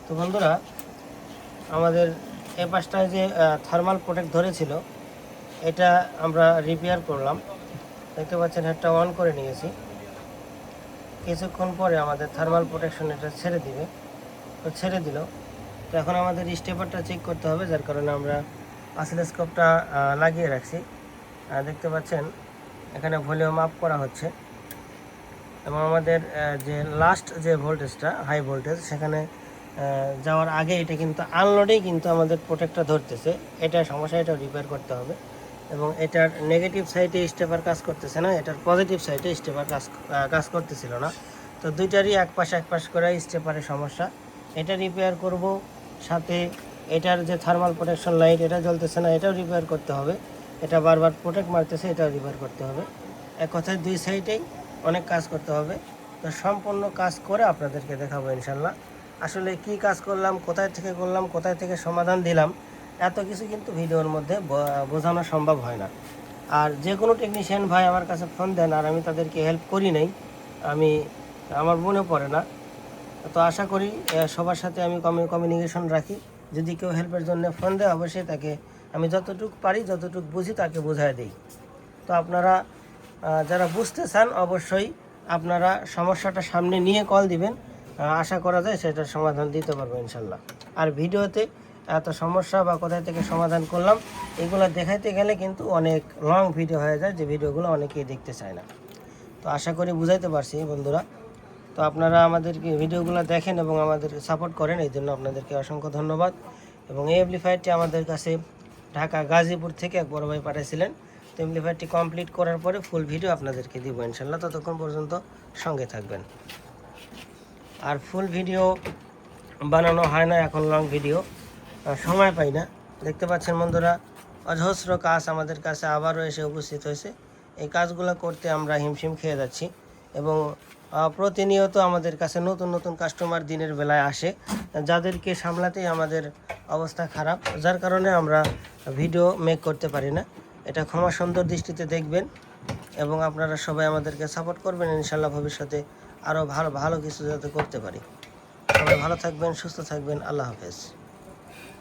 তো বন্ধুরা, আমাদের এই পাশটায় যে থার্মাল প্রোটেক্ট ধরেছিল, এটা আমরা রিপেয়ার করলাম। দেখতে পাচ্ছেন হেডটা অন করে নিয়েছি। কিছুক্ষণ পরে আমাদের থার্মাল প্রোটেকশন এটা ছেড়ে দিবে। তো ছেড়ে দিল। তো এখন আমাদের স্টেপারটা চেক করতে হবে, যার কারণে আমরা অসিলোস্কোপটা লাগিয়ে রাখছি। দেখতে পাচ্ছেন এখানে ভলিউম আপ করা হচ্ছে এবং আমাদের যে লাস্ট যে ভোল্টেজটা হাই ভোল্টেজ, সেখানে যাওয়ার আগে এটা কিন্তু আনলোডেই কিন্তু আমাদের প্রোটেক্টটা ধরতেছে। এটা সমস্যা, এটা রিপেয়ার করতে হবে। এবং এটার নেগেটিভ সাইডে স্টেপার কাজ করতেছে না, এটার পজিটিভ সাইডে স্টেপার কাজ করতেছিল না। তো দুইটারই এক পাশ করে স্টেপারের সমস্যা, এটা রিপেয়ার করব। সাথে এটার যে থার্মাল প্রোটেকশন লাইট, এটা জ্বলতেছে না, এটাও রিপেয়ার করতে হবে। এটা বারবার প্রোটেক্ট মারতেছে, এটাও রিপেয়ার করতে হবে। এক কথায় দুই সাইডেই অনেক কাজ করতে হবে। তো সম্পূর্ণ কাজ করে আপনাদেরকে দেখাবো ইনশাল্লাহ। আসলে কি কাজ করলাম, কোথায় থেকে করলাম, কোথায় থেকে সমাধান দিলাম, এত কিছু কিন্তু ভিডিওর মধ্যে বোঝানো সম্ভব হয় না। আর যে কোনো টেকনিশিয়ান ভাই আমার কাছে ফোন দেন আর আমি তাদেরকে হেল্প করি নাই, আমার মনে পড়ে না। তো আশা করি সবার সাথে আমি কমিউনিকেশন রাখি। যদি কেউ হেল্পের জন্য ফোন দেয়, অবশ্যই তাকে আমি যতটুকু পারি, যতটুকু বুঝি তাকে বোঝায় দিই। তো আপনারা যারা বুঝতে চান, অবশ্যই আপনারা সমস্যাটা সামনে নিয়ে কল দিবেন। আশা করা যায় সেটার সমাধান দিতে পারবো ইনশাল্লাহ। আর ভিডিওতে এত সমস্যা বা কোথায় থেকে সমাধান করলাম, এগুলো দেখাইতে গেলে কিন্তু অনেক লং ভিডিও হয়ে যায়, যে ভিডিওগুলো অনেকেই দেখতে চায় না। তো আশা করি বুঝাইতে পারছি বন্ধুরা। তো আপনারা আমাদেরকে ভিডিওগুলো দেখেন এবং আমাদেরকে সাপোর্ট করেন, এই জন্য আপনাদেরকে অসংখ্য ধন্যবাদ। এবং এই অ্যাম্প্লিফায়ারটি আমাদের কাছে ঢাকা গাজীপুর থেকে এক বড় ভাই পাঠিয়েছিলেন। তো অ্যাম্প্লিফায়ারটি কমপ্লিট করার পরে ফুল ভিডিও আপনাদেরকে দিব ইনশাল্লাহ। ততক্ষণ পর্যন্ত সঙ্গে থাকবেন। আর ফুল ভিডিও বানানো হয় না এখন, লং ভিডিও সময় পাই না। দেখতে পাচ্ছেন বন্ধুরা, অজস্র কাজ আমাদের কাছে আবারও এসে উপস্থিত হয়েছে। এই কাজগুলো করতে আমরা হিমশিম খেয়ে যাচ্ছি এবং প্রতিনিয়ত আমাদের কাছে নতুন নতুন কাস্টমার দিনের বেলায় আসে, যাদেরকে সামলাতেই আমাদের অবস্থা খারাপ, যার কারণে আমরা ভিডিও মেক করতে পারি না। এটা ক্ষমা সুন্দর দৃষ্টিতে দেখবেন এবং আপনারা সবাই আমাদেরকে সাপোর্ট করবেন ইনশাল্লাহ। ভবিষ্যতে আরও ভালো ভালো কিছু যাতে করতে পারি। সবাই ভালো থাকবেন, সুস্থ থাকবেন। আল্লাহ হাফেজ।